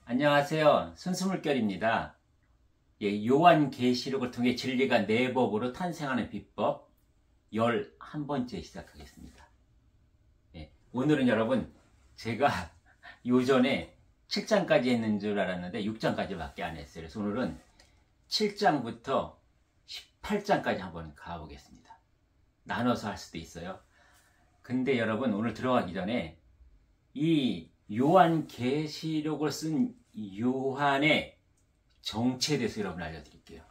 안녕하세요. 순수물결입니다. 요한계시록을 통해 진리가 내 법으로 탄생하는 비법 11번째 시작하겠습니다. 오늘은 여러분 제가 요전에 7장까지 했는 줄 알았는데 6장까지밖에 안 했어요. 그래서 오늘은 7장부터 18장까지 한번 가보겠습니다. 나눠서 할 수도 있어요. 근데 여러분 오늘 들어가기 전에 이 요한계시록을 쓴 요한의 정체에 대해서 여러분 알려드릴게요.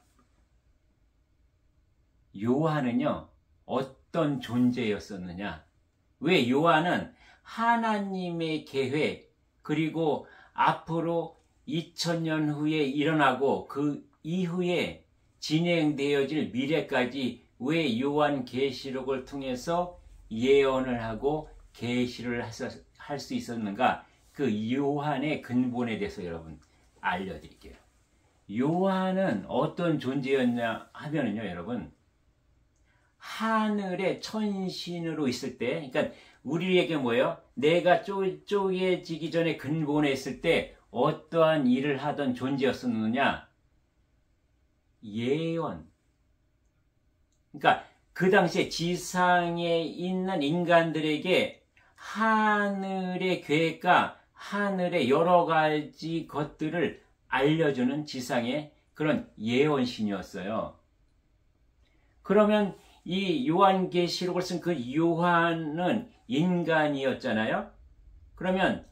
요한은요 어떤 존재였었느냐, 왜 요한은 하나님의 계획 그리고 앞으로 2000년 후에 일어나고 그 이후에 진행되어질 미래까지 왜 요한계시록을 통해서 예언을 하고 계시를 할 수 있었는가, 그 요한의 근본에 대해서 여러분 알려드릴게요. 요한은 어떤 존재였냐 하면은요 여러분, 하늘의 천신으로 있을 때, 그러니까 우리에게 뭐예요? 내가 쪼개지기 전에 근본에 있을 때 어떠한 일을 하던 존재였었느냐? 예언. 그러니까 그 당시에 지상에 있는 인간들에게 하늘의 계획과 하늘의 여러 가지 것들을 알려주는 지상의 그런 예언신이었어요. 그러면 이 요한계시록을 쓴 그 요한은 인간이었잖아요. 그러면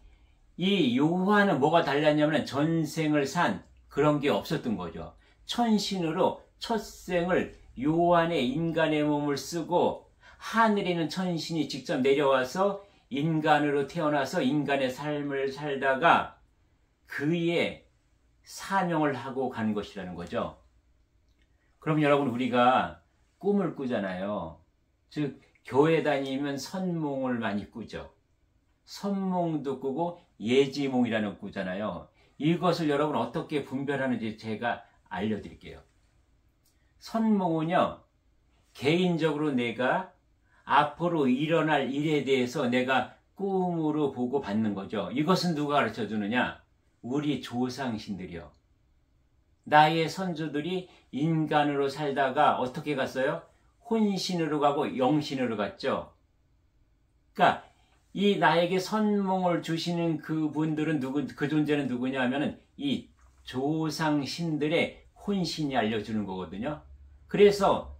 이 요한은 뭐가 달랐냐면 전생을 산 그런 게 없었던 거죠. 천신으로 첫 생을 요한의 인간의 몸을 쓰고 하늘에 있는 천신이 직접 내려와서 인간으로 태어나서 인간의 삶을 살다가 그의 사명을 하고 간 것이라는 거죠. 그럼 여러분 우리가 꿈을 꾸잖아요. 즉 교회 다니면 선몽을 많이 꾸죠. 선몽도 꾸고 예지몽이라는 꾸잖아요. 이것을 여러분 어떻게 분별하는지 제가 알려드릴게요. 선몽은요, 개인적으로 내가 앞으로 일어날 일에 대해서 내가 꿈으로 보고 받는 거죠. 이것은 누가 가르쳐 주느냐? 우리 조상신들이요. 나의 선조들이 인간으로 살다가 어떻게 갔어요? 혼신으로 가고 영신으로 갔죠. 그러니까 이 나에게 선몽을 주시는 그분들은 그 존재는 누구냐 하면은 이 조상신들의 혼신이 알려주는 거거든요. 그래서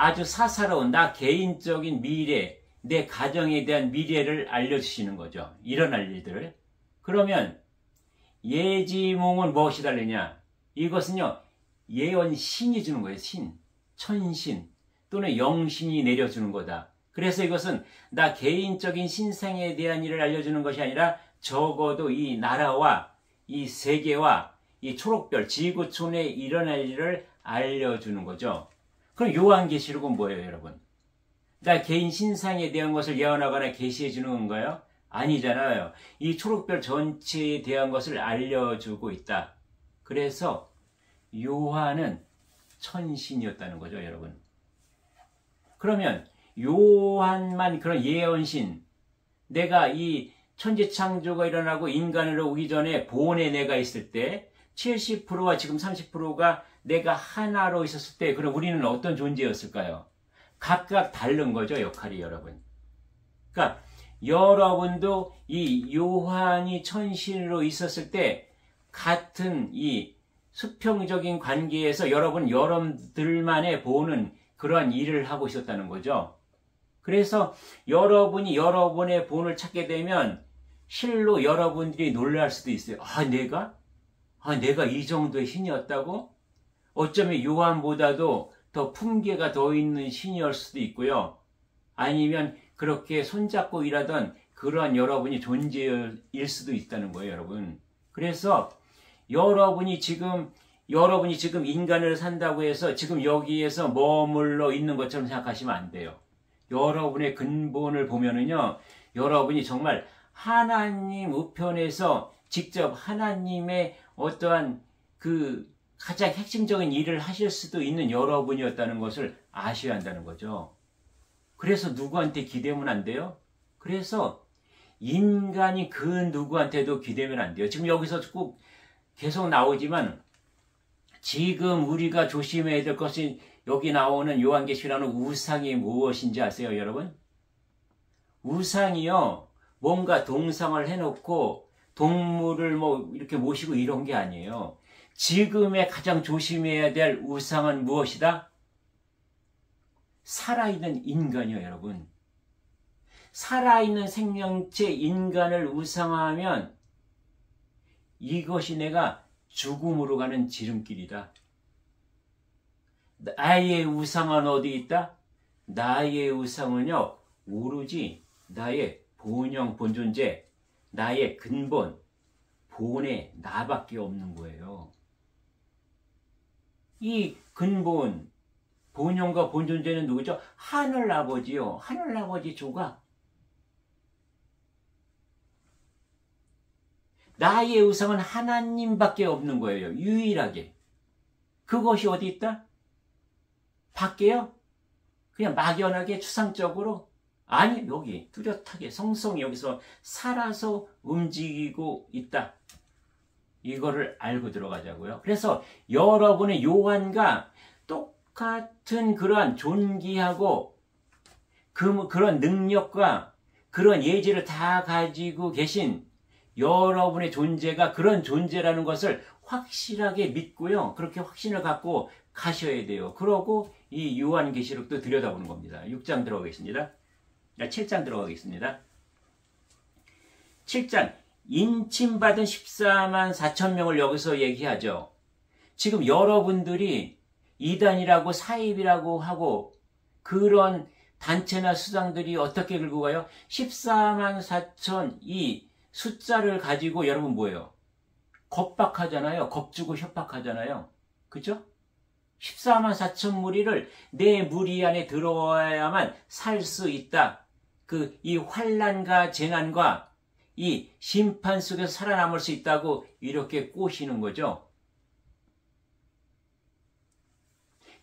아주 사사로운 나 개인적인 미래, 내 가정에 대한 미래를 알려주시는 거죠. 일어날 일들을. 그러면 예지몽은 무엇이 다르냐? 이것은요, 예언신이 주는 거예요. 신, 천신 또는 영신이 내려주는 거다. 그래서 이것은 나 개인적인 신상에 대한 일을 알려주는 것이 아니라 적어도 이 나라와 이 세계와 이 초록별, 지구촌에 일어날 일을 알려주는 거죠. 그럼 요한계시록은 뭐예요, 여러분? 나 개인 신상에 대한 것을 예언하거나 계시해 주는 건가요? 아니잖아요. 이 초록별 전체에 대한 것을 알려주고 있다. 그래서 요한은 천신이었다는 거죠, 여러분. 그러면 요한만 그런 예언신, 내가 이 천지창조가 일어나고 인간으로 오기 전에 본에 내가 있을 때 70%와 지금 30%가 내가 하나로 있었을 때, 그럼 우리는 어떤 존재였을까요? 각각 다른 거죠, 역할이 여러분. 그러니까 여러분도 이 요한이 천신으로 있었을 때 같은 이 수평적인 관계에서 여러분들만의 보는 그러한 일을 하고 있었다는 거죠. 그래서 여러분이 여러분의 본을 찾게 되면 실로 여러분들이 놀랄 수도 있어요. 내가 이 정도의 신이었다고? 어쩌면 요한보다도 더 품계가 더 있는 신이었을 수도 있고요. 아니면 그렇게 손잡고 일하던 그러한 여러분이 존재일 수도 있다는 거예요, 여러분. 그래서 여러분이 지금 인간을 산다고 해서 지금 여기에서 머물러 있는 것처럼 생각하시면 안 돼요. 여러분의 근본을 보면은요, 여러분이 정말 하나님 우편에서 직접 하나님의 어떠한 그 가장 핵심적인 일을 하실 수도 있는 여러분이었다는 것을 아셔야 한다는 거죠. 그래서 누구한테 기대면 안 돼요? 그래서 인간이 그 누구한테도 기대면 안 돼요. 지금 여기서 꼭 계속 나오지만 지금 우리가 조심해야 될 것이 여기 나오는 요한계시라는 우상이 무엇인지 아세요, 여러분? 우상이요, 뭔가 동상을 해놓고 동물을 뭐 이렇게 모시고 이런 게 아니에요. 지금에 가장 조심해야 될 우상은 무엇이다? 살아있는 인간이요, 여러분. 살아있는 생명체 인간을 우상화하면 이것이 내가 죽음으로 가는 지름길이다. 나의 우상은 어디 있다? 나의 우상은요, 오로지 나의 본영, 본존재, 나의 근본, 본의 나밖에 없는 거예요. 이 근본, 본영과 본존재는 누구죠? 하늘아버지요. 하늘아버지 조각. 나의 우상은 하나님밖에 없는 거예요. 유일하게. 그것이 어디 있다? 밖에요? 그냥 막연하게 추상적으로? 아니, 여기 뚜렷하게 성성이 여기서 살아서 움직이고 있다. 이거를 알고 들어가자고요. 그래서 여러분의 요한과 똑같은 그러한 존귀하고 그런 능력과 그런 예지를 다 가지고 계신 여러분의 존재가 그런 존재라는 것을 확실하게 믿고요. 그렇게 확신을 갖고 가셔야 돼요. 그러고 이 요한계시록도 들여다보는 겁니다. 6장 들어가겠습니다. 7장 들어가겠습니다. 7장 인침받은 14만 4천 명을 여기서 얘기하죠. 지금 여러분들이 이단이라고 사입이라고 하고 그런 단체나 수장들이 어떻게 긁고 가요? 14만 4천 이 숫자를 가지고 여러분 뭐예요? 겁박하잖아요. 겁주고 협박하잖아요. 그죠? 14만 4천 무리를 내 무리 안에 들어와야만 살 수 있다. 이 환난과 재난과 이 심판 속에서 살아남을 수 있다고 이렇게 꼬시는 거죠.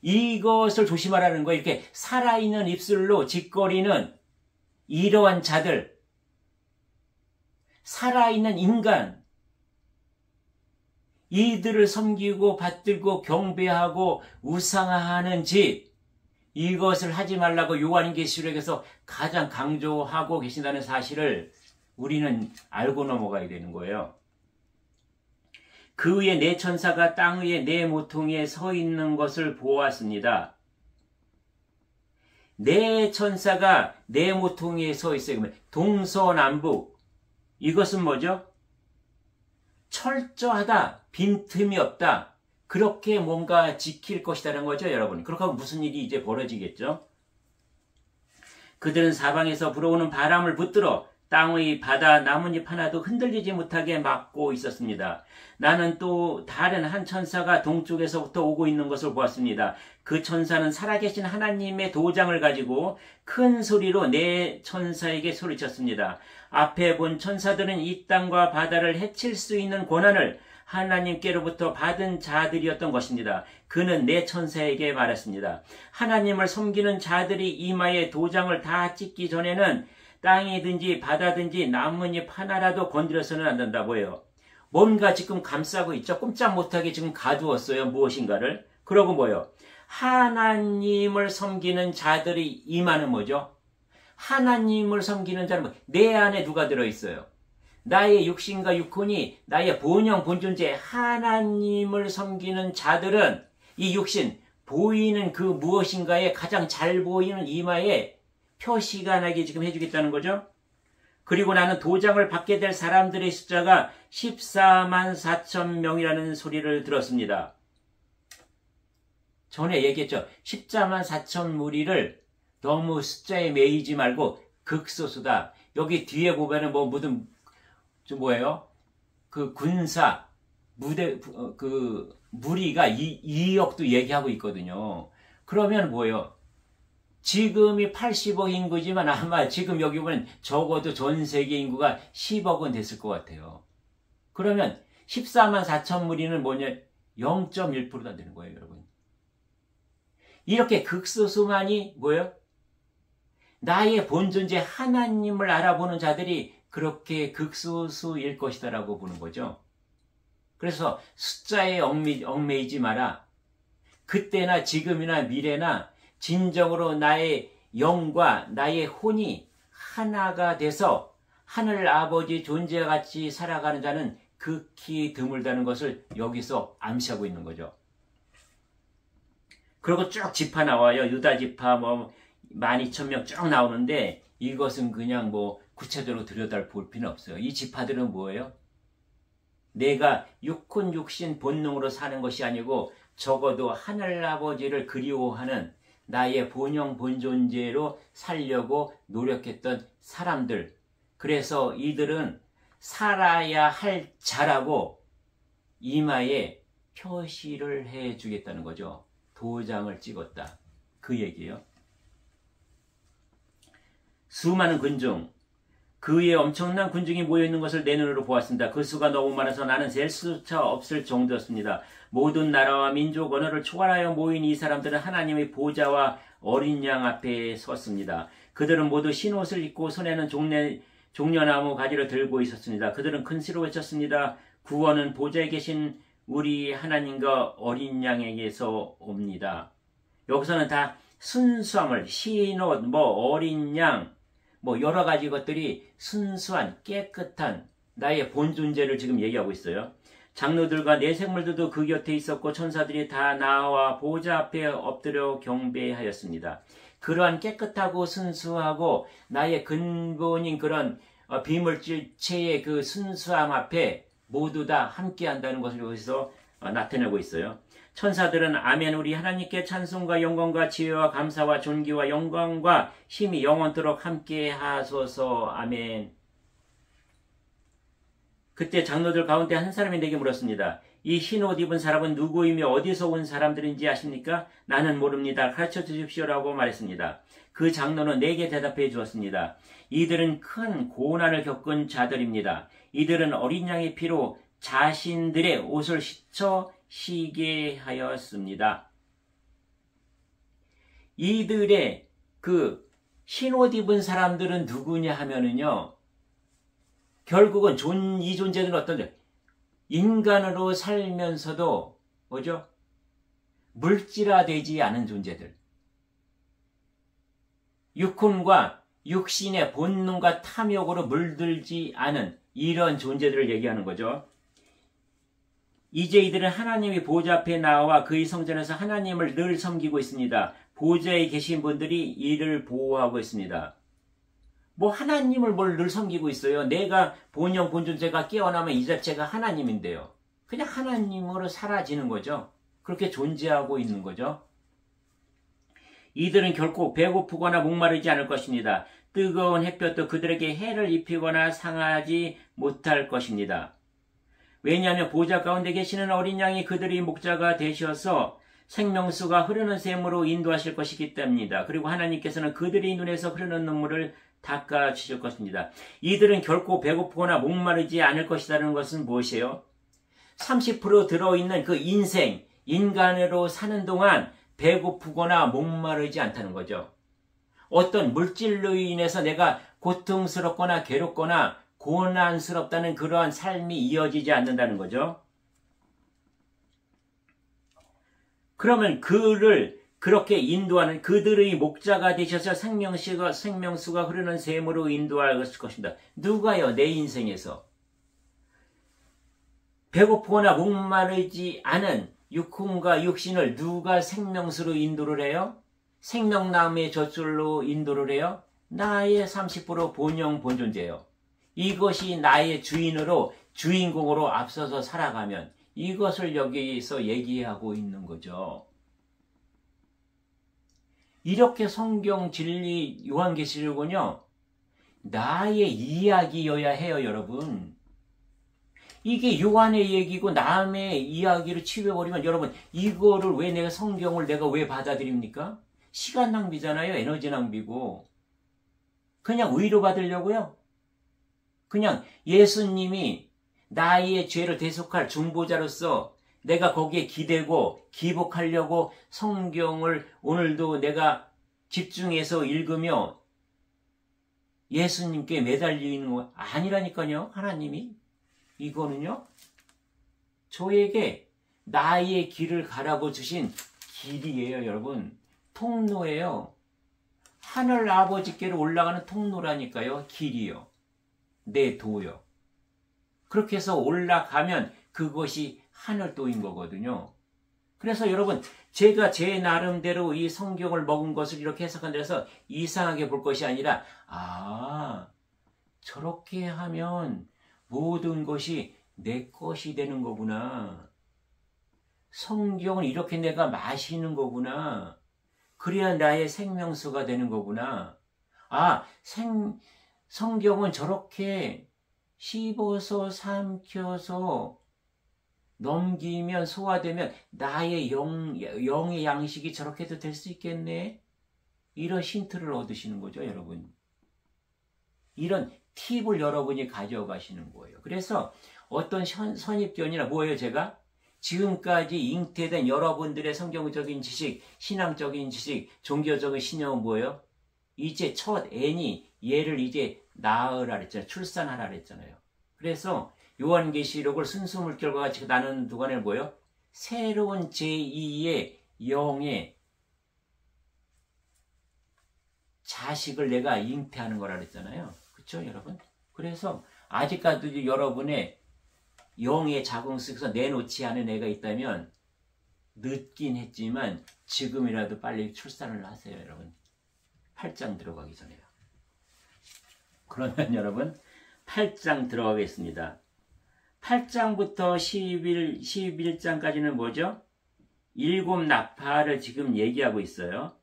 이것을 조심하라는 거예요. 이렇게 살아있는 입술로 짓거리는 이러한 자들, 살아있는 인간, 이들을 섬기고 받들고 경배하고 우상화하는 짓, 이것을 하지 말라고 요한계시록에서 가장 강조하고 계신다는 사실을 우리는 알고 넘어가야 되는 거예요. 그 위에 네 천사가 땅 위에 네 모퉁이에 서 있는 것을 보았습니다. 네 천사가 네 모퉁이에 서 있어요. 그러면 동서남북. 이것은 뭐죠? 철저하다. 빈틈이 없다. 그렇게 뭔가 지킬 것이라는 거죠, 여러분. 그렇게 하면 무슨 일이 이제 벌어지겠죠? 그들은 사방에서 불어오는 바람을 붙들어 땅의 바다 나뭇잎 하나도 흔들리지 못하게 막고 있었습니다. 나는 또 다른 한 천사가 동쪽에서부터 오고 있는 것을 보았습니다. 그 천사는 살아계신 하나님의 도장을 가지고 큰 소리로 네 천사에게 소리쳤습니다. 앞에 본 천사들은 이 땅과 바다를 해칠 수 있는 권한을 하나님께로부터 받은 자들이었던 것입니다. 그는 네 천사에게 말했습니다. 하나님을 섬기는 자들이 이마에 도장을 다 찍기 전에는 땅이든지 바다든지 나뭇잎 하나라도 건드려서는 안 된다고요. 뭔가 지금 감싸고 있죠. 꼼짝 못하게 지금 가두었어요. 무엇인가를. 그러고 뭐요? 하나님을 섬기는 자들이 이마는 뭐죠? 하나님을 섬기는 자는 내 안에 누가 들어있어요? 나의 육신과 육혼이 나의 본영 본존재 하나님을 섬기는 자들은 이 육신 보이는 그 무엇인가에 가장 잘 보이는 이마에 표시가 나게 지금 해주겠다는 거죠. 그리고 나는 도장을 받게 될 사람들의 숫자가 14만 4천 명이라는 소리를 들었습니다. 전에 얘기했죠. 14만 4천 무리를 너무 숫자에 매이지 말고 극소수다. 여기 뒤에 보면은 뭐예요? 그 군사 무리가 2억도 얘기하고 있거든요. 그러면 뭐예요? 지금이 80억 인구지만 아마 지금 여기 보면 적어도 전 세계 인구가 10억은 됐을 것 같아요. 그러면 14만 4천 무리는 뭐냐? 0.1%도 안 되는 거예요, 여러분. 이렇게 극소수만이 뭐예요? 나의 본존재 하나님을 알아보는 자들이 그렇게 극소수일 것이다라고 보는 거죠. 그래서 숫자에 얽매이지 마라. 그때나 지금이나 미래나 진정으로 나의 영과 나의 혼이 하나가 돼서 하늘 아버지 존재와 같이 살아가는 자는 극히 드물다는 것을 여기서 암시하고 있는 거죠. 그리고 쭉 지파 나와요. 유다 지파 12,000명 쭉 나오는데 이것은 그냥 구체적으로 들여다볼 필요는 없어요. 이 지파들은 뭐예요? 내가 육혼 육신 본능으로 사는 것이 아니고 적어도 하늘 아버지를 그리워하는 나의 본영 본존재로 살려고 노력했던 사람들. 그래서 이들은 살아야 할 자라고 이마에 표시를 해주겠다는 거죠. 도장을 찍었다. 그 얘기예요. 수많은 군중, 그 위에 엄청난 군중이 모여있는 것을 내 눈으로 보았습니다. 그 수가 너무 많아서 나는 셀 수차 없을 정도였습니다. 모든 나라와 민족 언어를 초월하여 모인 이 사람들은 하나님의 보좌와 어린 양 앞에 섰습니다. 그들은 모두 흰옷을 입고 손에는 종려나무 가지를 들고 있었습니다. 그들은 큰 소리로 외쳤습니다. 구원은 보좌에 계신 우리 하나님과 어린 양에게서 옵니다. 여기서는 다 순수함을, 흰옷, 어린 양, 여러 가지 것들이 순수한 깨끗한 나의 본존재를 지금 얘기하고 있어요. 장로들과 내생물들도 그 곁에 있었고 천사들이 다 나와 보좌 앞에 엎드려 경배하였습니다. 그러한 깨끗하고 순수하고 나의 근본인 그런 비물질체의 그 순수함 앞에 모두 다 함께한다는 것을 여기서 나타내고 있어요. 천사들은 아멘 우리 하나님께 찬송과 영광과 지혜와 감사와 존귀와 영광과 힘이 영원토록 함께 하소서 아멘. 그때 장로들 가운데 한 사람이 내게 물었습니다. 이 흰옷 입은 사람은 누구이며 어디서 온 사람들인지 아십니까? 나는 모릅니다. 가르쳐 주십시오라고 말했습니다. 그 장로는 내게 대답해 주었습니다. 이들은 큰 고난을 겪은 자들입니다. 이들은 어린 양의 피로 자신들의 옷을 씻어 쉬게 하였습니다. 이들의 그 흰옷 입은 사람들은 누구냐 하면은요, 결국은 이 존재는 어떤 인간으로 살면서도 뭐죠? 물질화되지 않은 존재들. 육혼과 육신의 본능과 탐욕으로 물들지 않은 이런 존재들을 얘기하는 거죠. 이제 이들은 하나님의 보좌 앞에 나와 그의 성전에서 하나님을 늘 섬기고 있습니다. 보좌에 계신 분들이 이를 보호하고 있습니다. 하나님을 뭘 늘 섬기고 있어요. 내가 본영 본존재가 깨어나면 이 자체가 하나님인데요. 그냥 하나님으로 사라지는 거죠. 그렇게 존재하고 있는 거죠. 이들은 결코 배고프거나 목마르지 않을 것입니다. 뜨거운 햇볕도 그들에게 해를 입히거나 상하지 못할 것입니다. 왜냐하면 보좌 가운데 계시는 어린 양이 그들의 목자가 되셔서 생명수가 흐르는 샘으로 인도하실 것이기 때문입니다. 그리고 하나님께서는 그들의 눈에서 흐르는 눈물을 닦아주실 것입니다. 이들은 결코 배고프거나 목마르지 않을 것이라는 것은 무엇이에요? 30% 들어있는 그 인간으로 사는 동안 배고프거나 목마르지 않다는 거죠. 어떤 물질로 인해서 내가 고통스럽거나 괴롭거나 고난스럽다는 그러한 삶이 이어지지 않는다는 거죠. 그러면 그를 그렇게 인도하는 그들의 목자가 되셔서 생명수가 흐르는 샘으로 인도할 것입니다. 누가요? 내 인생에서 배고프거나 목마르지 않은 육혼과 육신을 누가 생명수로 인도를 해요? 생명나무의 젖줄로 인도를 해요? 나의 30% 본영 본존재예요. 이것이 나의 주인공으로 앞서서 살아가면 이것을 여기서 얘기하고 있는 거죠. 이렇게 성경 진리 요한계시록은요, 나의 이야기여야 해요, 여러분. 이게 요한의 얘기고 남의 이야기로 치워버리면 여러분, 이거를 왜 성경을 내가 왜 받아들입니까? 시간 낭비잖아요. 에너지 낭비고. 그냥 위로받으려고요. 그냥 예수님이 나의 죄를 대속할 중보자로서 내가 거기에 기대고 기복하려고 성경을 오늘도 내가 집중해서 읽으며 예수님께 매달려 있는 거 아니라니까요. 하나님이. 이거는요. 저에게 나의 길을 가라고 주신 길이에요, 여러분. 통로예요. 하늘 아버지께로 올라가는 통로라니까요. 길이요. 내 도요. 그렇게 해서 올라가면 그것이 하늘도인 거거든요. 그래서 여러분, 제가 제 나름대로 이 성경을 먹은 것을 이렇게 해석한다해서 이상하게 볼 것이 아니라, 저렇게 하면 모든 것이 내 것이 되는 거구나. 성경은 이렇게 내가 마시는 거구나. 그래야 나의 생명수가 되는 거구나. 성경은 저렇게 씹어서 삼켜서 넘기면 소화되면 나의 영의 양식이 저렇게도 될 수 있겠네. 이런 힌트를 얻으시는 거죠, 여러분. 이런 팁을 여러분이 가져가시는 거예요. 그래서 어떤 선입견이나 뭐예요, 제가? 지금까지 잉태된 여러분들의 성경적인 지식, 신앙적인 지식, 종교적인 신념은 뭐예요? 이제 첫 애니, 얘를 이제 낳으라 그랬잖아요. 출산하라 그랬잖아요. 그래서 요한계시록을 순수 물결과 같이 나누는 동안에 뭐예요? 새로운 제2의 영의 자식을 내가 잉태하는 거라 그랬잖아요. 그렇죠, 여러분? 그래서 아직까지도 여러분의 영의 자궁 속에서 내놓지 않은 애가 있다면 늦긴 했지만 지금이라도 빨리 출산을 하세요, 여러분. 8장 들어가기 전에요. 그러면 여러분 8장 들어가겠습니다. 8장부터 11장까지는 뭐죠? 7 나팔을 지금 얘기하고 있어요.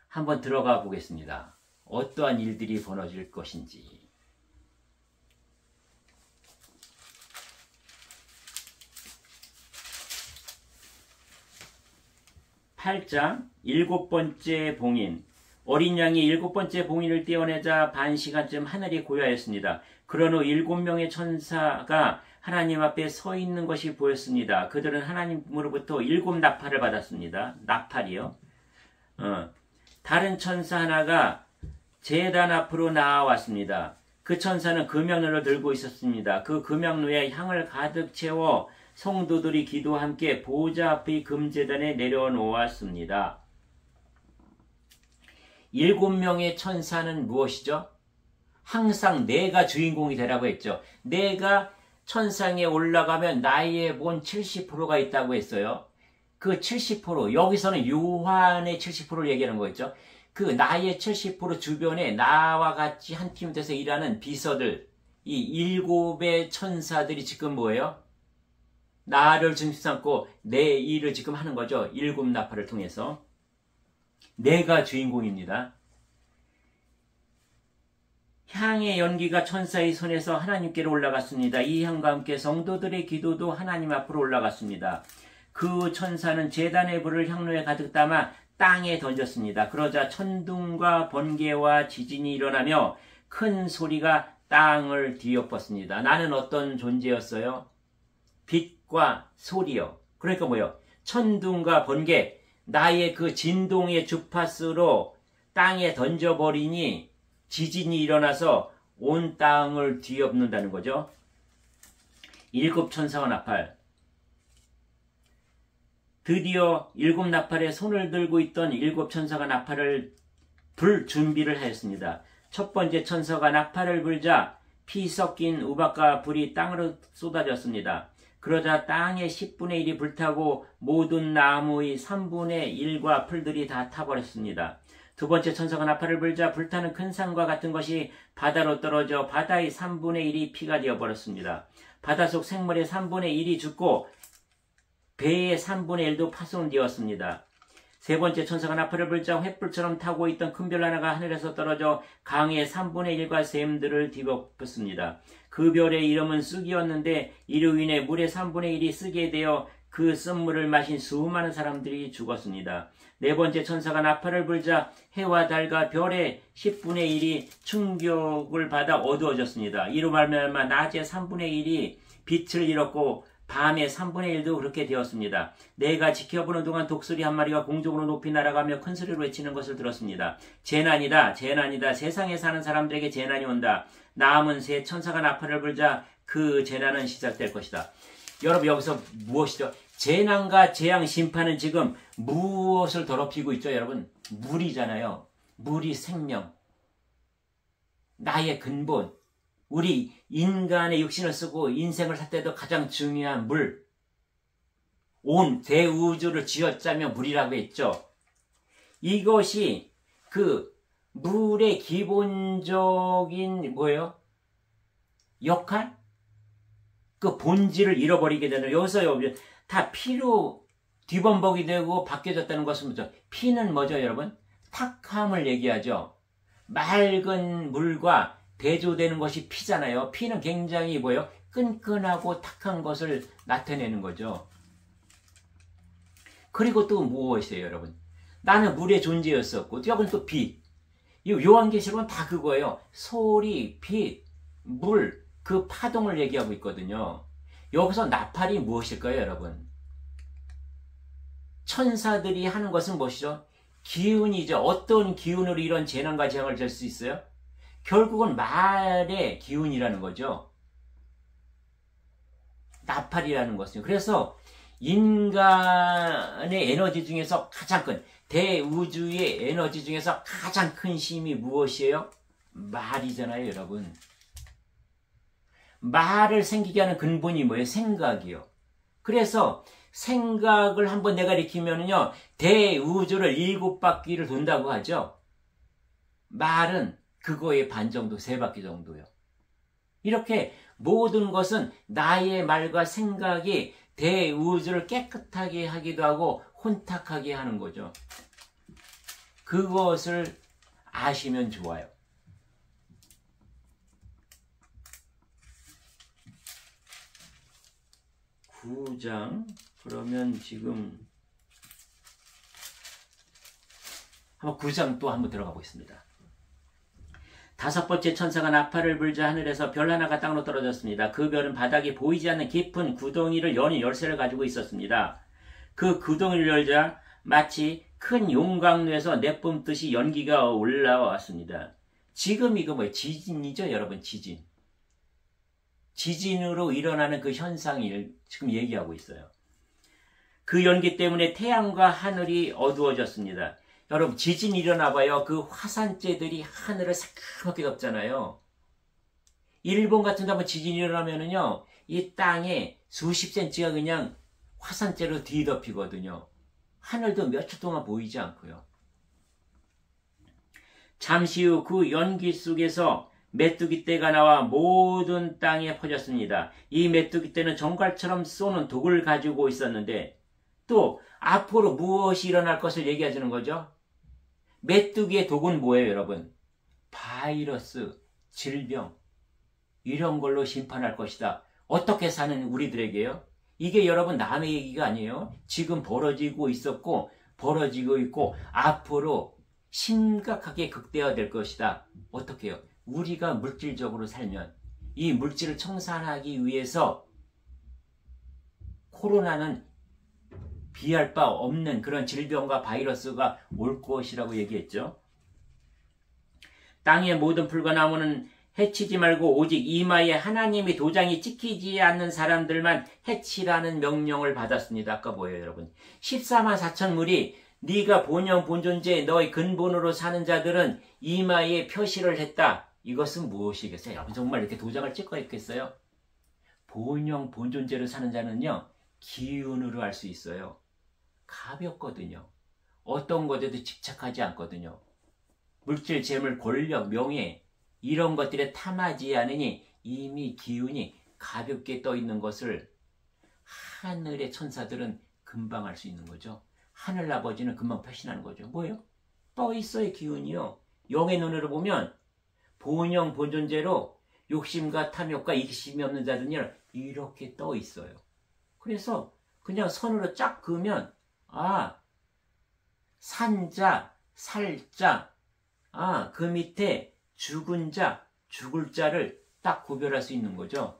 한번 들어가 보겠습니다. 어떠한 일들이 벌어질 것인지. 8장 7번째 봉인. 어린 양이 7번째 봉인을 떼어내자 반 시간쯤 하늘이 고요하였습니다. 그런 후 7명의 천사가 하나님 앞에 서 있는 것이 보였습니다. 그들은 하나님으로부터 7 나팔을 받았습니다. 나팔이요. 다른 천사 하나가 제단 앞으로 나와왔습니다. 그 천사는 금향로를 들고 있었습니다. 그 금향로에 향을 가득 채워 성도들이 기도와 함께 보좌 앞의 금제단에 내려놓았습니다. 7명의 천사는 무엇이죠? 항상 내가 주인공이 되라고 했죠. 내가 천상에 올라가면 나의 본 70%가 있다고 했어요. 그 70%, 여기서는 요한의 70%를 얘기하는 거였죠. 그 나의 70% 주변에 나와 같이 한 팀 돼서 일하는 비서들, 이 7의 천사들이 지금 뭐예요? 나를 중심 삼고 내 일을 지금 하는 거죠. 7 나팔을 통해서. 내가 주인공입니다. 향의 연기가 천사의 손에서 하나님께로 올라갔습니다. 이 향과 함께 성도들의 기도도 하나님 앞으로 올라갔습니다. 그 천사는 제단의 불을 향로에 가득 담아 땅에 던졌습니다. 그러자 천둥과 번개와 지진이 일어나며 큰 소리가 땅을 뒤엎었습니다. 나는 어떤 존재였어요? 빛과 소리요. 그러니까 뭐요? 천둥과 번개, 나의 그 진동의 주파수로 땅에 던져버리니 지진이 일어나서 온 땅을 뒤엎는다는 거죠. 7 천사와 나팔. 드디어 7 나팔에 손을 들고 있던 7 천사가 나팔을 불 준비를 하였습니다. 첫 번째 천사가 나팔을 불자 피 섞인 우박과 불이 땅으로 쏟아졌습니다. 그러자 땅의 10분의 1이 불타고 모든 나무의 3분의 1과 풀들이 다 타버렸습니다. 두 번째 천사가 나팔을 불자 불타는 큰 산과 같은 것이 바다로 떨어져 바다의 3분의 1이 피가 되어버렸습니다. 바닷속 생물의 3분의 1이 죽고 배의 3분의 1도 파손되었습니다. 세 번째 천사가 나팔을 불자 횃불처럼 타고 있던 큰 별 하나가 하늘에서 떨어져 강의 3분의 1과 샘들을 뒤덮었습니다. 그 별의 이름은 쑥이었는데 이로 인해 물의 3분의 1이 쓰게 되어 그 쓴물을 마신 수많은 사람들이 죽었습니다. 네 번째 천사가 나팔을 불자 해와 달과 별의 10분의 1이 충격을 받아 어두워졌습니다. 이로 말미암아 낮의 3분의 1이 빛을 잃었고 밤의 3분의 1도 그렇게 되었습니다. 내가 지켜보는 동안 독수리 한 마리가 공중으로 높이 날아가며 큰 소리로 외치는 것을 들었습니다. 재난이다, 재난이다. 세상에 사는 사람들에게 재난이 온다. 남은 새 천사가 나팔을 불자 그 재난은 시작될 것이다. 여러분 여기서 무엇이죠? 재난과 재앙 심판은 지금 무엇을 더럽히고 있죠, 여러분? 물이잖아요. 물이 생명. 나의 근본. 우리 인간의 육신을 쓰고 인생을 살 때도 가장 중요한 물. 온 대우주를 쥐어짜며 물이라고 했죠. 이것이 그 물의 기본적인 뭐예요? 역할? 그 본질을 잃어버리게 되는, 여기서 다 피로 뒤범벅이 되고 바뀌어졌다는 것은 뭐죠? 피는 뭐죠, 여러분? 탁함을 얘기하죠. 맑은 물과 대조되는 것이 피잖아요. 피는 굉장히 뭐예요? 끈끈하고 탁한 것을 나타내는 거죠. 그리고 또 무엇이에요, 여러분? 나는 물의 존재였었고, 여기는 또 빛. 이 요한계시록은 다 그거예요. 소리, 빛, 물, 그 파동을 얘기하고 있거든요. 여기서 나팔이 무엇일까요, 여러분? 천사들이 하는 것은 무엇이죠? 기운이죠. 어떤 기운으로 이런 재난과 재앙을 줄 수 있어요? 결국은 말의 기운이라는 거죠. 나팔이라는 것은요. 그래서 인간의 에너지 중에서 가장 큰, 대우주의 에너지 중에서 가장 큰 힘이 무엇이에요? 말이잖아요, 여러분. 말을 생기게 하는 근본이 뭐예요? 생각이요. 그래서 생각을 한번 내가 일으키면요, 대우주를 7바퀴를 돈다고 하죠. 말은 그거의 반 정도, 3바퀴 정도요. 이렇게 모든 것은 나의 말과 생각이 대우주를 깨끗하게 하기도 하고 혼탁하게 하는 거죠. 그것을 아시면 좋아요. 구장, 그러면 지금 한번 9장 또 한번 들어가 보겠습니다. 5번째 천사가 나팔을 불자 하늘에서 별 하나가 땅으로 떨어졌습니다. 그 별은 바닥에 보이지 않는 깊은 구덩이를 여는 열쇠를 가지고 있었습니다. 그 구덩이를 열자 마치 큰 용광로에서 내뿜듯이 연기가 올라왔습니다. 지금 이거 뭐예요? 지진이죠, 여러분. 지진. 지진으로 일어나는 그 현상을 지금 얘기하고 있어요. 그 연기 때문에 태양과 하늘이 어두워졌습니다. 여러분, 지진이 일어나봐요. 그 화산재들이 하늘을 새까맣게 덮잖아요. 일본 같은 데 한번 지진이 일어나면은요, 이 땅에 수십 센치가 그냥 화산재로 뒤덮이거든요. 하늘도 몇 초 동안 보이지 않고요. 잠시 후 그 연기 속에서 메뚜기 떼가 나와 모든 땅에 퍼졌습니다. 이 메뚜기 떼는 정갈처럼 쏘는 독을 가지고 있었는데, 또 앞으로 무엇이 일어날 것을 얘기해주는 거죠? 메뚜기의 독은 뭐예요, 여러분? 바이러스, 질병, 이런 걸로 심판할 것이다. 어떻게 사는 우리들에게요? 이게 여러분 남의 얘기가 아니에요. 지금 벌어지고 있었고 벌어지고 있고 앞으로 심각하게 극대화될 것이다. 어떻게 해요? 우리가 물질적으로 살면 이 물질을 청산하기 위해서 코로나는 비할 바 없는 그런 질병과 바이러스가 올 것이라고 얘기했죠. 땅의 모든 풀과 나무는 해치지 말고 오직 이마에 하나님이 도장이 찍히지 않는 사람들만 해치라는 명령을 받았습니다. 아까 뭐예요, 여러분? 14만 4천 물이 네가 본영 본존재 너의 근본으로 사는 자들은 이마에 표시를 했다. 이것은 무엇이겠어요? 여러분 정말 이렇게 도장을 찍고 있겠어요? 본영 본존재로 사는 자는요, 기운으로 알 수 있어요. 가볍거든요. 어떤 것에도 집착하지 않거든요. 물질, 재물, 권력, 명예 이런 것들에 탐하지 않으니 이미 기운이 가볍게 떠 있는 것을 하늘의 천사들은 금방 알 수 있는 거죠. 하늘 아버지는 금방 표시하는 거죠. 뭐예요? 떠 있어요, 기운이요. 영의 눈으로 보면 본영 본존재로 욕심과 탐욕과 이기심이 없는 자들이 이렇게 떠 있어요. 그래서 그냥 선으로 쫙 그으면 산자, 살자, 그 밑에 죽은 자, 죽을 자를 딱 구별할 수 있는 거죠.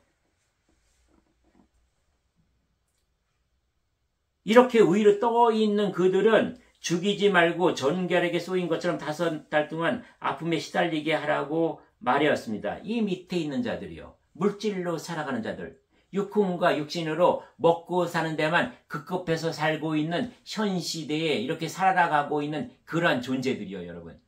이렇게 위로 떠 있는 그들은 죽이지 말고 전갈에게 쏘인 것처럼 5달 동안 아픔에 시달리게 하라고 말하였습니다. 이 밑에 있는 자들이요. 물질로 살아가는 자들, 육흥과 육신으로 먹고 사는 데만 급급해서 살고 있는 현 시대에 이렇게 살아가고 있는 그러한 존재들이요, 여러분.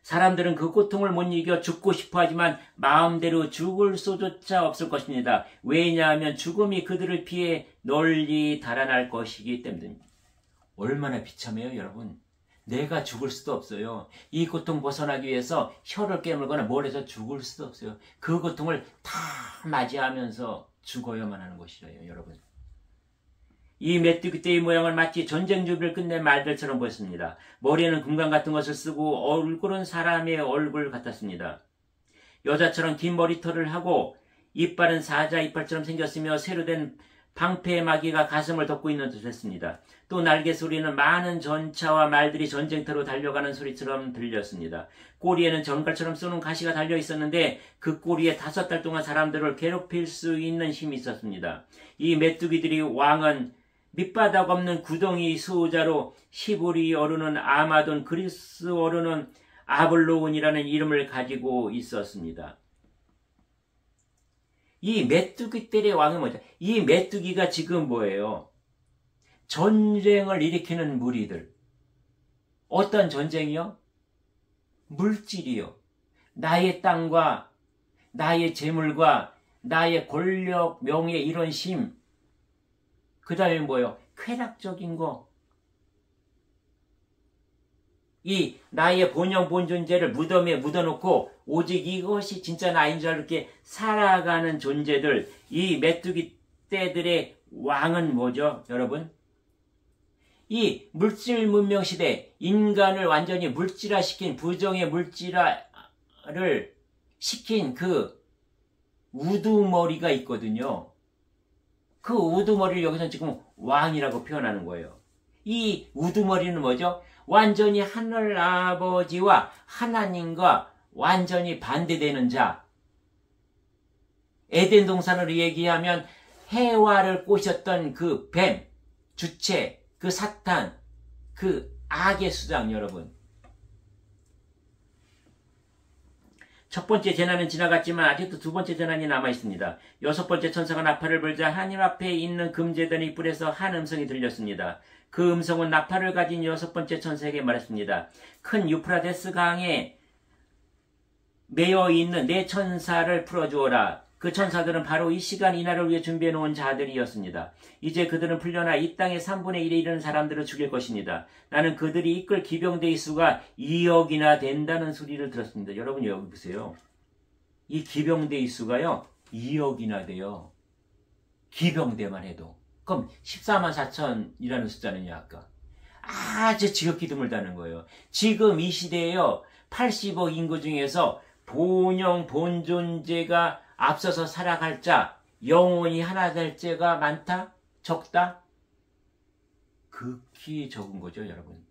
사람들은 그 고통을 못 이겨 죽고 싶어 하지만 마음대로 죽을 수조차 없을 것입니다. 왜냐하면 죽음이 그들을 피해 널리 달아날 것이기 때문입니다. 얼마나 비참해요, 여러분. 내가 죽을 수도 없어요. 이 고통 벗어나기 위해서 혀를 깨물거나 뭘 해서 죽을 수도 없어요. 그 고통을 다 맞이하면서 죽어야만 하는 것이에요, 여러분. 이 메뚜기 떼의 모양은 마치 전쟁 준비를 끝낸 말들처럼 보였습니다. 머리에는 금강 같은 것을 쓰고 얼굴은 사람의 얼굴 같았습니다. 여자처럼 긴 머리털을 하고 이빨은 사자 이빨처럼 생겼으며 새로 된 방패마귀가 가슴을 덮고 있는 듯했습니다. 또 날개 소리는 많은 전차와 말들이 전쟁터로 달려가는 소리처럼 들렸습니다. 꼬리에는 전갈처럼 쏘는 가시가 달려 있었는데 그 꼬리에 5달 동안 사람들을 괴롭힐 수 있는 힘이 있었습니다. 이 메뚜기들이 왕은 밑바닥 없는 구덩이 수호자로 시부리 어루는 아마돈, 그리스 어루는 아블로온이라는 이름을 가지고 있었습니다. 이 메뚜기들의 왕은 뭐죠? 이 메뚜기가 지금 뭐예요? 전쟁을 일으키는 무리들. 어떤 전쟁이요? 물질이요. 나의 땅과 나의 재물과 나의 권력, 명예, 이런 심. 그 다음에 뭐예요? 쾌락적인 거. 이 나의 본영 본존재를 무덤에 묻어놓고 오직 이것이 진짜 나인 줄 알고 이렇게 살아가는 존재들. 이 메뚜기 떼들의 왕은 뭐죠, 여러분? 이 물질 문명 시대, 인간을 완전히 물질화시킨, 부정의 물질화를 시킨 그 우두머리가 있거든요. 그 우두머리를 여기서 지금 왕이라고 표현하는 거예요. 이 우두머리는 뭐죠? 완전히 하늘 아버지와 하나님과 완전히 반대되는 자. 에덴 동산으로 얘기하면 해와를 꼬셨던 그 뱀, 주체, 그 사탄, 그 악의 수장, 여러분. 첫 번째 재난은 지나갔지만 아직도 두 번째 재난이 남아있습니다. 6번째 천사가 나팔을 불자 하나님 앞에 있는 금제단의 뿔에서 한 음성이 들렸습니다. 그 음성은 나팔을 가진 6번째 천사에게 말했습니다. 큰 유프라데스 강에 매여 있는 네 천사를 풀어주어라. 그 천사들은 바로 이 시간 이날을 위해 준비해 놓은 자들이었습니다. 이제 그들은 풀려나 이 땅의 3분의 1에 이르는 사람들을 죽일 것입니다. 나는 그들이 이끌 기병대의 수가 2억이나 된다는 소리를 들었습니다. 여러분 여기 보세요. 이 기병대의 수가요 2억이나 돼요. 기병대만 해도. 그럼 14만 4천이라는 숫자는요 아까. 아주 지극히 드물다는 거예요. 지금 이 시대에요 80억 인구 중에서 본영 본존재가 앞서서 살아갈 자, 영원히 하나 될 자가 많다? 적다? 극히 적은 거죠, 여러분.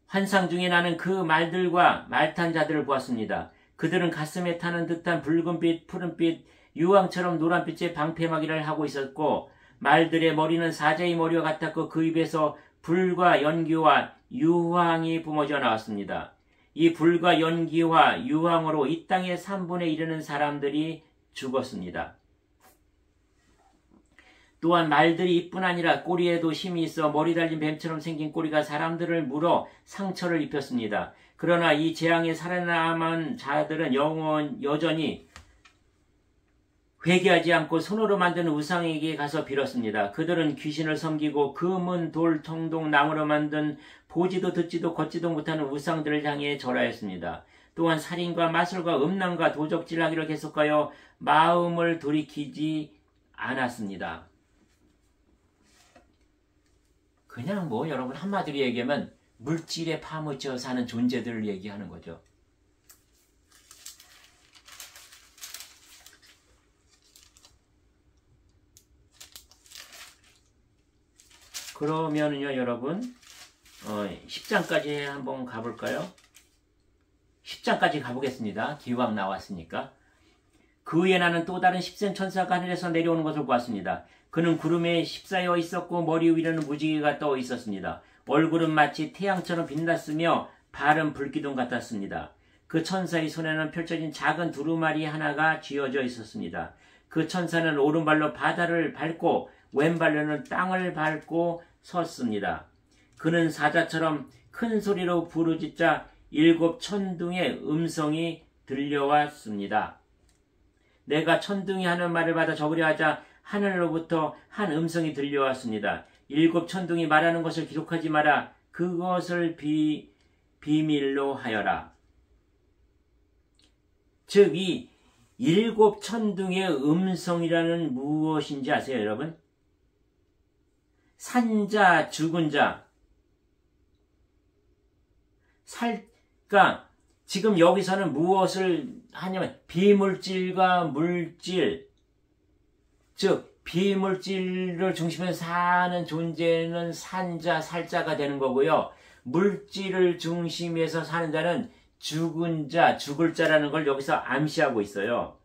환상 중에 나는 그 말들과 말탄 자들을 보았습니다. 그들은 가슴에 타는 듯한 붉은빛, 푸른빛, 유황처럼 노란빛의 방패막이를 하고 있었고 말들의 머리는 사자의 머리와 같았고 그 입에서 불과 연기와 유황이 뿜어져 나왔습니다. 이 불과 연기와 유황으로 이 땅의 3분에 이르는 사람들이 죽었습니다. 또한 말들이 이뿐 아니라 꼬리에도 힘이 있어 머리 달린 뱀처럼 생긴 꼬리가 사람들을 물어 상처를 입혔습니다. 그러나 이 재앙에 살아남은 자들은 여전히 회개하지 않고 손으로 만든 우상에게 가서 빌었습니다. 그들은 귀신을 섬기고 금은 돌, 청동, 나무로 만든 보지도 듣지도 걷지도 못하는 우상들을 향해 절하였습니다. 또한 살인과 마술과 음란과 도적질하기를 계속하여 마음을 돌이키지 않았습니다. 그냥 뭐 여러분 한마디로 얘기하면 물질에 파묻혀 사는 존재들을 얘기하는 거죠. 그러면은요 여러분 10장까지 한번 가볼까요? 10장까지 가보겠습니다. 기왕 나왔으니까. 그 후에 나는 또 다른 10생 천사가 하늘에서 내려오는 것을 보았습니다. 그는 구름에 휩싸여 있었고 머리 위로는 무지개가 떠 있었습니다. 얼굴은 마치 태양처럼 빛났으며 발은 불기둥 같았습니다. 그 천사의 손에는 펼쳐진 작은 두루마리 하나가 쥐어져 있었습니다. 그 천사는 오른발로 바다를 밟고 왼발로는 땅을 밟고 섰습니다. 그는 사자처럼 큰 소리로 부르짖자 7 천둥의 음성이 들려왔습니다. 내가 천둥이 하는 말을 받아 적으려 하자 하늘로부터 한 음성이 들려왔습니다. 7 천둥이 말하는 것을 기록하지 마라. 그것을 비밀로 하여라. 즉, 이 7 천둥의 음성이라는 무엇인지 아세요, 여러분? 산자, 죽은 자. 그러니까 지금 여기서는 무엇을 하냐면 비물질과 물질, 즉 비물질을 중심으로 사는 존재는 산자, 살자가 되는 거고요. 물질을 중심에서 사는 자는 죽은 자, 죽을 자라는 걸 여기서 암시하고 있어요.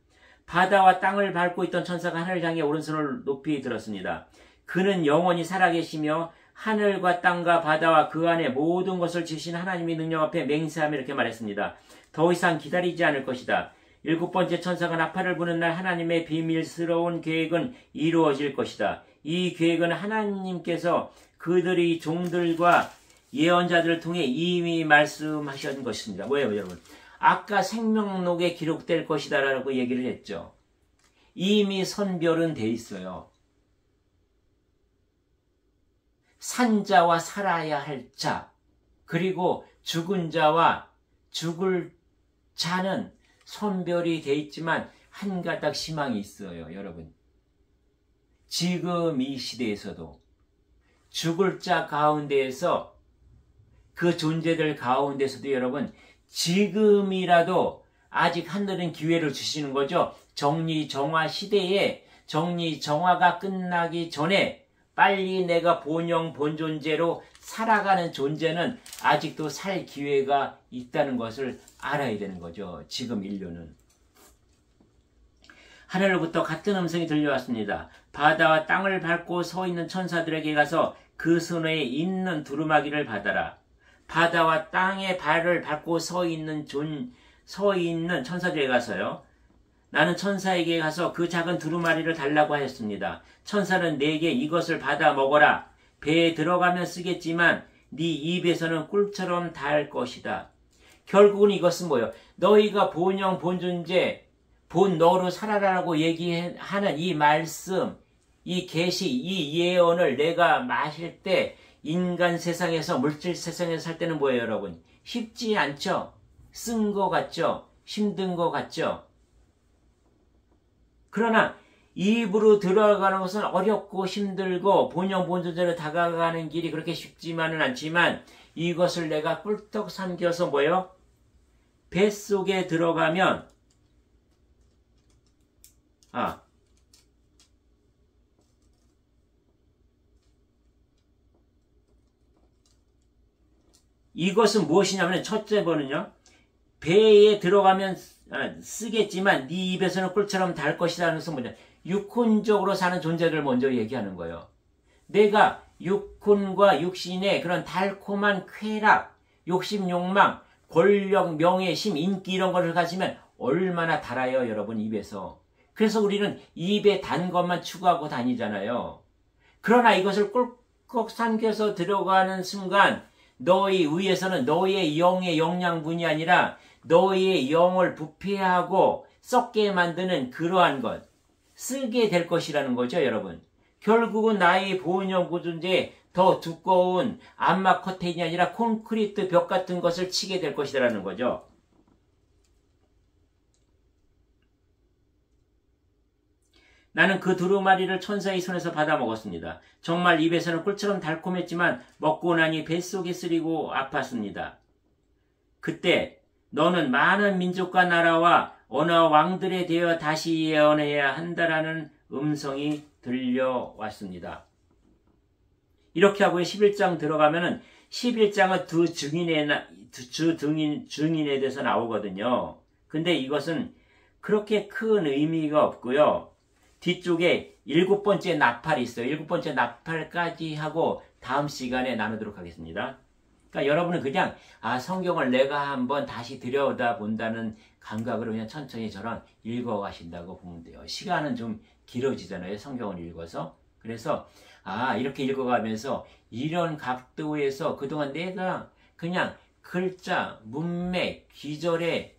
바다와 땅을 밟고 있던 천사가 하늘을 향해 오른손을 높이 들었습니다. 그는 영원히 살아계시며 하늘과 땅과 바다와 그 안에 모든 것을 지으신 하나님의 능력 앞에 맹세하며 이렇게 말했습니다. 더 이상 기다리지 않을 것이다. 7번째 천사가 나팔을 부는 날 하나님의 비밀스러운 계획은 이루어질 것이다. 이 계획은 하나님께서 그들의 종들과 예언자들을 통해 이미 말씀하신 것입니다. 뭐예요, 여러분? 아까 생명록에 기록될 것이다 라고 얘기를 했죠. 이미 선별은 돼 있어요. 산자와 살아야 할 자, 그리고 죽은 자와 죽을 자는 선별이 돼 있지만 한 가닥 희망이 있어요, 여러분. 지금 이 시대에서도 죽을 자 가운데에서 그 존재들 가운데서도 여러분 지금이라도 아직 하늘은 기회를 주시는 거죠. 정리정화 시대에 정리정화가 끝나기 전에 빨리 내가 본영 본존재로 살아가는 존재는 아직도 살 기회가 있다는 것을 알아야 되는 거죠. 지금 인류는. 하늘로부터 같은 음성이 들려왔습니다. 바다와 땅을 밟고 서 있는 천사들에게 가서 그 손에 있는 두루마기를 받아라. 바다와 땅의 발을 밟고 서 있는 천사들에게 가서요. 나는 천사에게 가서 그 작은 두루마리를 달라고 하였습니다. 천사는 내게 이것을 받아 먹어라. 배에 들어가면 쓰겠지만 네 입에서는 꿀처럼 달 것이다. 결국은 이것은 뭐예요? 너희가 본영 본존재 본 너로 살아라라고 얘기하는 이 말씀, 이 계시, 이 예언을 내가 마실 때 인간 세상에서 물질 세상에서 살 때는 뭐예요, 여러분? 쉽지 않죠? 쓴 거 같죠? 힘든 거 같죠? 그러나 입으로 들어가는 것은 어렵고 힘들고 본영 본존재로 다가가는 길이 그렇게 쉽지만은 않지만 이것을 내가 꿀떡 삼켜서 뭐예요? 뱃속에 들어가면 이것은 무엇이냐면 첫째 번은요. 배에 들어가면 쓰겠지만 네 입에서는 꿀처럼 달 것이다 하는 것은 뭐냐. 육혼적으로 사는 존재를 먼저 얘기하는 거예요. 내가 육혼과 육신의 그런 달콤한 쾌락, 욕심, 욕망, 권력, 명예, 힘, 인기 이런 것을 가지면 얼마나 달아요, 여러분 입에서. 그래서 우리는 입에 단 것만 추구하고 다니잖아요. 그러나 이것을 꿀꺽 삼켜서 들어가는 순간 너희 위에서는 너희의 영의 영양분이 아니라 너희의 영을 부패하고 썩게 만드는 그러한 것, 쓰게 될 것이라는 거죠, 여러분. 결국은 나의 본영 본존재에 더 두꺼운 암막 커튼이 아니라 콘크리트 벽 같은 것을 치게 될 것이라는 거죠. 나는 그 두루마리를 천사의 손에서 받아 먹었습니다. 정말 입에서는 꿀처럼 달콤했지만 먹고 나니 뱃속이 쓰리고 아팠습니다. 그때 너는 많은 민족과 나라와 언어 왕들에 대하여 다시 예언해야 한다라는 음성이 들려왔습니다. 이렇게 하고 11장 들어가면은 11장은 증인에 대해서 나오거든요. 근데 이것은 그렇게 큰 의미가 없고요. 뒤쪽에 7번째 나팔이 있어요. 7번째 나팔까지 하고 다음 시간에 나누도록 하겠습니다. 그러니까 여러분은 그냥 성경을 내가 한번 다시 들여다본다는 감각으로 그냥 천천히 저랑 읽어가신다고 보면 돼요. 시간은 좀 길어지잖아요. 성경을 읽어서. 그래서 이렇게 읽어가면서 이런 각도에서 그동안 내가 그냥 글자, 문맥, 기절에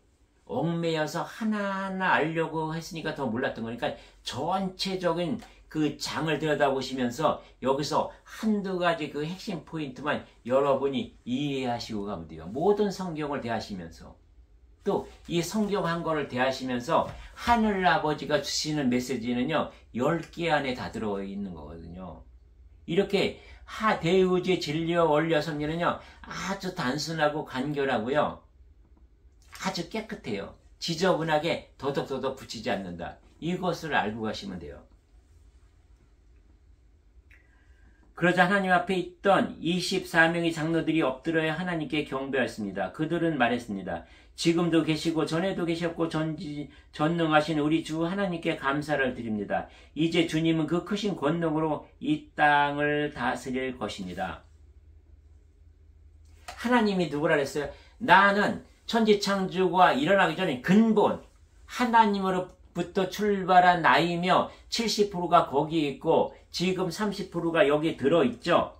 얽매여서 하나하나 알려고 했으니까 더 몰랐던 거니까 전체적인 그 장을 들여다보시면서 여기서 한두 가지 그 핵심 포인트만 여러분이 이해하시고 가면 돼요. 모든 성경을 대하시면서 또 이 성경 한 권을 대하시면서 하늘아버지가 주시는 메시지는요 10개 안에 다 들어있는 거거든요. 이렇게 대우지 진리와 원리와 섭리는요 아주 단순하고 간결하고요 아주 깨끗해요. 지저분하게 더덕더덕 붙이지 않는다. 이것을 알고 가시면 돼요. 그러자 하나님 앞에 있던 24명의 장로들이 엎드려 하나님께 경배하였습니다. 그들은 말했습니다. 지금도 계시고 전에도 계셨고 전능하신 우리 주 하나님께 감사를 드립니다. 이제 주님은 그 크신 권능으로 이 땅을 다스릴 것입니다. 하나님이 누구라 그랬어요? 나는 천지창조가 일어나기 전에 근본 하나님으로부터 출발한 나이며 70%가 거기에 있고 지금 30%가 여기 들어있죠.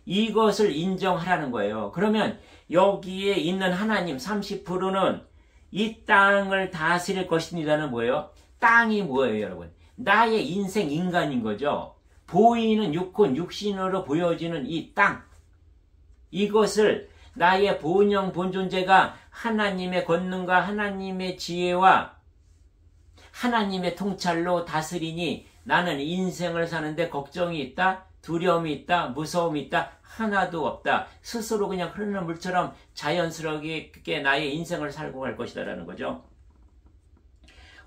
이것을 인정하라는 거예요. 그러면 여기에 있는 하나님 30%는 이 땅을 다스릴 것입니다는 뭐예요? 땅이 뭐예요, 여러분? 나의 인생 인간인 거죠. 보이는 육혼, 육신으로 보여지는 이 땅. 이것을 나의 본영, 본존재가 하나님의 권능과 하나님의 지혜와 하나님의 통찰로 다스리니 나는 인생을 사는데 걱정이 있다, 두려움이 있다, 무서움이 있다, 하나도 없다. 스스로 그냥 흐르는 물처럼 자연스럽게 나의 인생을 살고 갈 것이다라는 거죠.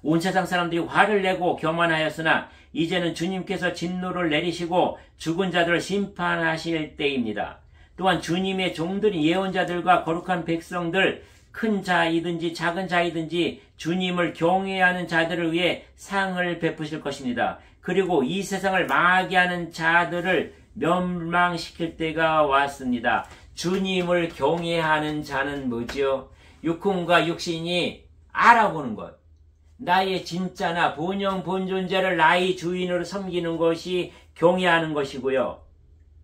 온 세상 사람들이 화를 내고 교만하였으나 이제는 주님께서 진노를 내리시고 죽은 자들을 심판하실 때입니다. 또한 주님의 종들인 예언자들과 거룩한 백성들, 큰 자이든지 작은 자이든지 주님을 경외하는 자들을 위해 상을 베푸실 것입니다. 그리고 이 세상을 망하게 하는 자들을 멸망시킬 때가 왔습니다. 주님을 경외하는 자는 뭐지요? 육혼과 육신이 알아보는 것. 나의 진짜나 본영 본존재를 나의 주인으로 섬기는 것이 경외하는 것이고요.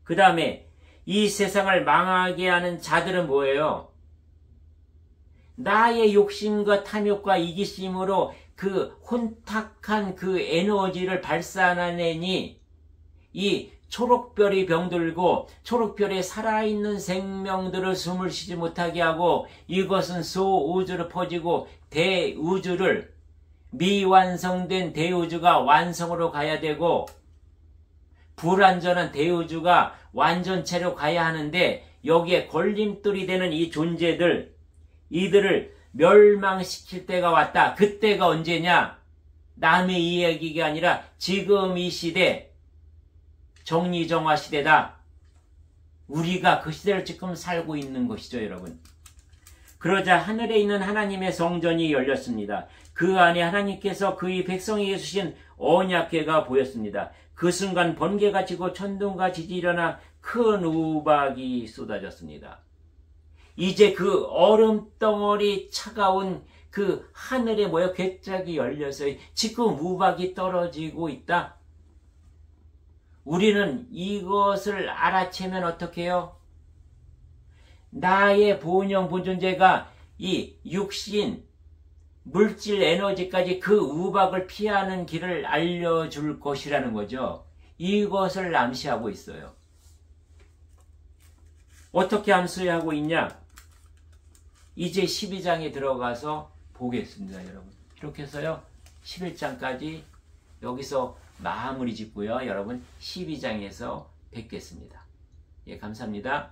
그 다음에 이 세상을 망하게 하는 자들은 뭐예요? 나의 욕심과 탐욕과 이기심으로 그 혼탁한 그 에너지를 발산하내니 이 초록별이 병들고 초록별에 살아있는 생명들을 숨을 쉬지 못하게 하고 이것은 소우주로 퍼지고 대우주를 미완성된 대우주가 완성으로 가야 되고 불완전한 대우주가 완전체로 가야 하는데 여기에 걸림돌이 되는 이 존재들 이들을 멸망시킬 때가 왔다. 그때가 언제냐? 남의 이야기가 아니라 지금 이 시대 정리정화 시대다. 우리가 그 시대를 지금 살고 있는 것이죠, 여러분. 그러자 하늘에 있는 하나님의 성전이 열렸습니다. 그 안에 하나님께서 그의 백성에게 주신 언약궤가 보였습니다. 그 순간 번개가 치고 천둥과 지진이 일어나 큰 우박이 쏟아졌습니다. 이제 그 얼음덩어리 차가운 그 하늘에 모여 궤짝이 열려서 지금 우박이 떨어지고 있다. 우리는 이것을 알아채면 어떻게 해요? 나의 본영 본존재가 이 육신, 물질 에너지까지 그 우박을 피하는 길을 알려줄 것이라는 거죠. 이것을 암시하고 있어요. 어떻게 암시하고 있냐? 이제 12장에 들어가서 보겠습니다, 여러분. 이렇게 해서요, 11장까지 여기서 마무리 짓고요, 여러분 12장에서 뵙겠습니다. 예, 감사합니다.